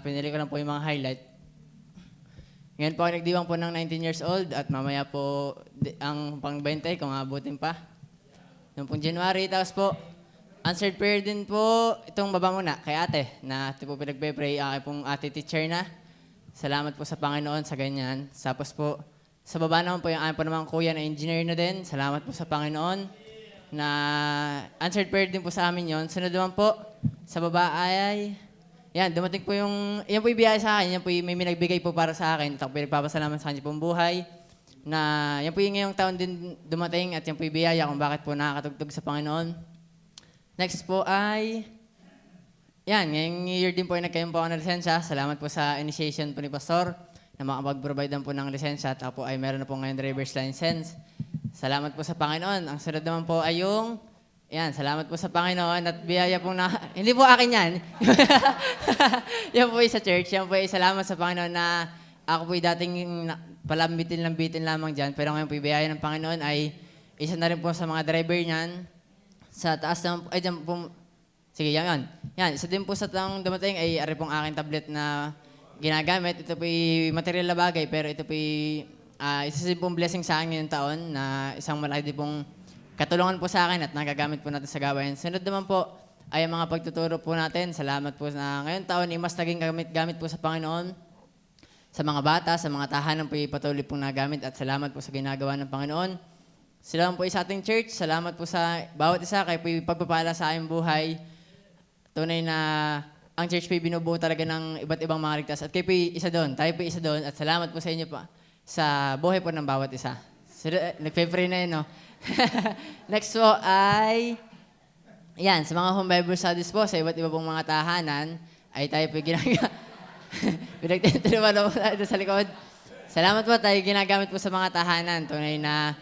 Pinili ko lang po yung mga highlight. Ngayon po ako nagdiwang po ng 19 years old at mamaya po ang pang-20 kung abutin pa. Noong pong January, tapos po, answered prayer din po itong baba muna kay ate na ito po pinagpe-pray aking pong ate teacher na. Salamat po sa Panginoon sa ganyan. Tapos po, sa baba naman po yung aking po naman kuya na engineer na din. Salamat po sa Panginoon na answered prayer din po sa amin yon. Sunod naman po, sa baba ay yan, dumating po yan po yung biyaya sa akin, yan po yung may nagbigay po para sa akin, at ako po nagpapasalamat sa kanya pong buhay, na yan po yung ngayong taon din dumating, at yan po yung biyaya kung bakit po nakakatugtog sa Panginoon. Next po ay, yan, ngayong year din po ay nagkaroon po ako ng lisensya. Salamat po sa initiation po ni Pastor, na makapag-provide po ng lisensya, at ako po ay meron na po ngayon driver's license. Salamat po sa Panginoon. Ang sunod naman po ay yung yan, salamat po sa Panginoon at biyaya pong hindi po akin yan. Yan po sa church. Yan po salamat sa Panginoon na ako po dating palambitin-lambitin lamang dyan. Pero ngayon po biyaya ng Panginoon ay isa na rin po sa mga driver niyan. Sa taas naman po, ay dyan po, sige, yan. Yan, isa din po sa taong dumating ay ari pong aking tablet na ginagamit. Ito po material na bagay pero ito po isa din pong blessing sa akin ngayong taon na isang malaki din pong katulungan po sa akin at nagagamit po natin sa gawain. Sunod naman po ay ang mga pagtuturo po natin. Salamat po na ngayon taon mas naging gamit po sa Panginoon. Sa mga bata, sa mga tahanan po patuloy pong nagamit at salamat po sa ginagawa ng Panginoon. Salamat po sa ating church. Salamat po sa bawat isa kayo po pagpapala sa aming buhay. Tunay na ang church po binubuo talaga ng iba't ibang mga ligtas. At kayo po isa doon. Tayo po isa doon. At salamat po sa inyo pa sa buhay po ng bawat isa. Nagpe-pray na yun, no? Next po ay, yan, sa mga home Bible studies po, sa iba't iba pong mga tahanan, ay tayo po pinagtitulungan po tayo sa likod. Salamat po, tayo ginagamit po sa mga tahanan. Tunay na,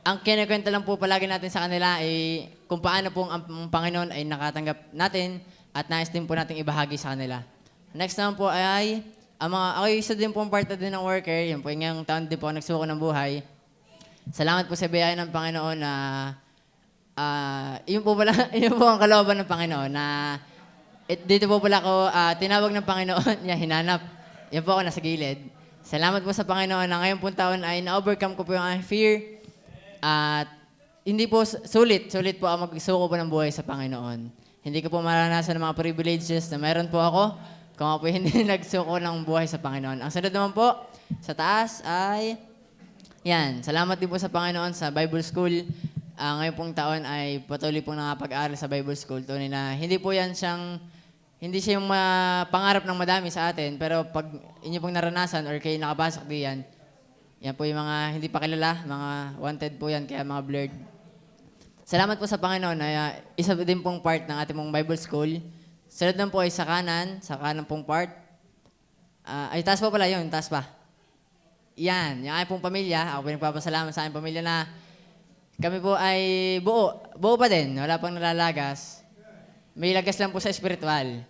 ang kinikwento lang po palagi natin sa kanila ay kung paano pong ang Panginoon ay nakatanggap natin at nais din po natin ibahagi sa kanila. Next naman po ay, ako isa din pong part din ng worker, yun po yung taon din po nagsuko ng buhay. Salamat po sa biyaya ng Panginoon na yun po ang kalooban ng Panginoon na dito po pala ako tinawag ng Panginoon niya hinanap. Yan po ako nasa gilid. Salamat po sa Panginoon na ngayong pong taon ay na-overcome ko po yung aking fear at hindi po sulit po ako magsuko po ng buhay sa Panginoon. Hindi ko po maranasan ng mga privileges na meron po ako kung ako po hindi nagsuko ng buhay sa Panginoon. Ang sunod naman po sa taas ay yan, salamat din po sa Panginoon sa Bible School. Ngayon pong taon ay patuloy pong nakapag-aaral sa Bible School. Tunay na hindi siya yung pangarap ng madami sa atin, pero pag inyo pong naranasan or kayo nakapasok diyan, yan po yung mga hindi pa kilala, mga wanted po yan, kaya mga blurred. Salamat po sa Panginoon na isa din pong part ng ating pong Bible School. Sunod lang po ay sa kanan pong part. Ay, taas po pala yun, taas pa. Yan, yung aking pong pamilya, ako po nagpapasalamat sa aking pamilya na kami po ay buo pa din, wala pang nalalagas. May lagas lang po sa espiritual.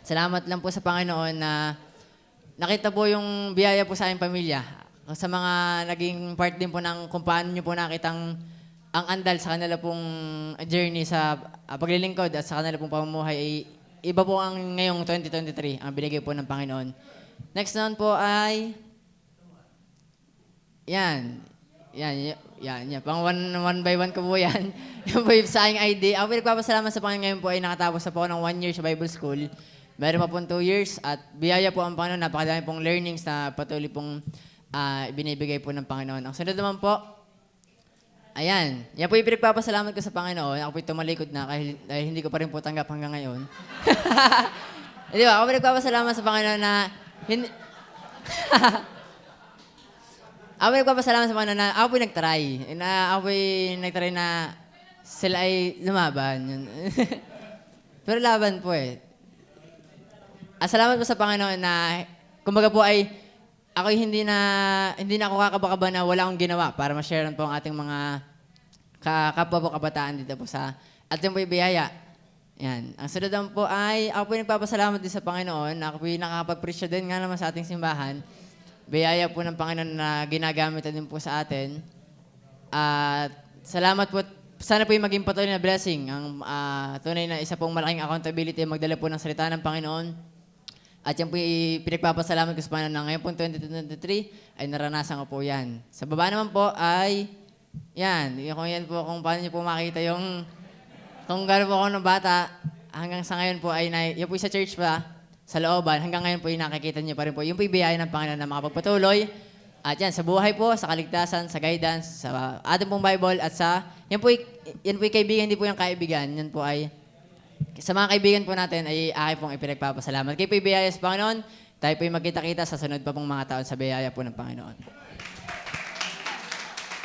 Salamat lang po sa Panginoon na nakita po yung biyaya po sa aking pamilya. Sa mga naging part din po ng kung paano nyo po nakitang ang andal sa kanila pong journey sa paglilingkod at sa kanila pong pamumuhay ay iba po ang ngayong 2023, ang binigay po ng Panginoon. Next naman po ay Yan. Pang one by one ko po yan. Yan po yung sa aking ID. Ako pinagpapasalamat sa Panginoon ngayon po ay nakatapos na po ako ng 1 year sa Bible School. Meron pa pong 2 years at biyaya po ang Panginoon. Napakadami pong learnings na patuloy pong binibigay po ng Panginoon. Ang sunod naman po, ayan. Yan po yung pinagpapasalamat ko sa Panginoon. Ako po yung tumalikod na dahil hindi ko pa rin po tanggap hanggang ngayon. Di ba? Ako pinagpapasalamat sa Panginoon na hindi... Ako nagpapasalamat sa mga na ako po'y nagtry. Ako po'y nagtry na sila ay lumaban. Pero laban po eh. Salamat po sa Panginoon na kumbaga po ay ako hindi na ako kakabakaba na wala akong ginawa para ma-share po ang ating mga kapwa po kabataan dito po sa ating po'y biyaya. Yan. Ang sunod naman po ay ako po'y nagpapasalamat din sa Panginoon. Ako po'y nakakapag-preach din nga naman sa ating simbahan. Biyaya po ng Panginoon na ginagamit din po sa atin. At salamat po. Sana po yung maging patuloy na blessing. Ang tunay na isa pong malaking accountability magdala po ng salita ng Panginoon At yan po pinagpapasalamat ko sa Panginoon na ngayon po 2023 ay naranasan ko po yan. Sa baba naman po ay, kung yan po, kung paano niyo po makita yung, kung gano'n po ako ng bata, hanggang sa ngayon po ay, yan po sa church pa, sa looban, hanggang ngayon po yung nakikita niyo pa rin po. Yung po yung biyaya ng Panginoon na makapagpatuloy. At yan, sa buhay po, sa kaligtasan, sa guidance, sa ating pong Bible, at sa, yan po yung kaibigan, hindi po yung kaibigan. Yan po ay, sa mga kaibigan po natin ay aking pong ipinagpapasalamat. Kayo po yung biyaya sa Panginoon. Tayo po yung magkita-kita sa sunod pa pong mga taon sa biyaya po ng Panginoon.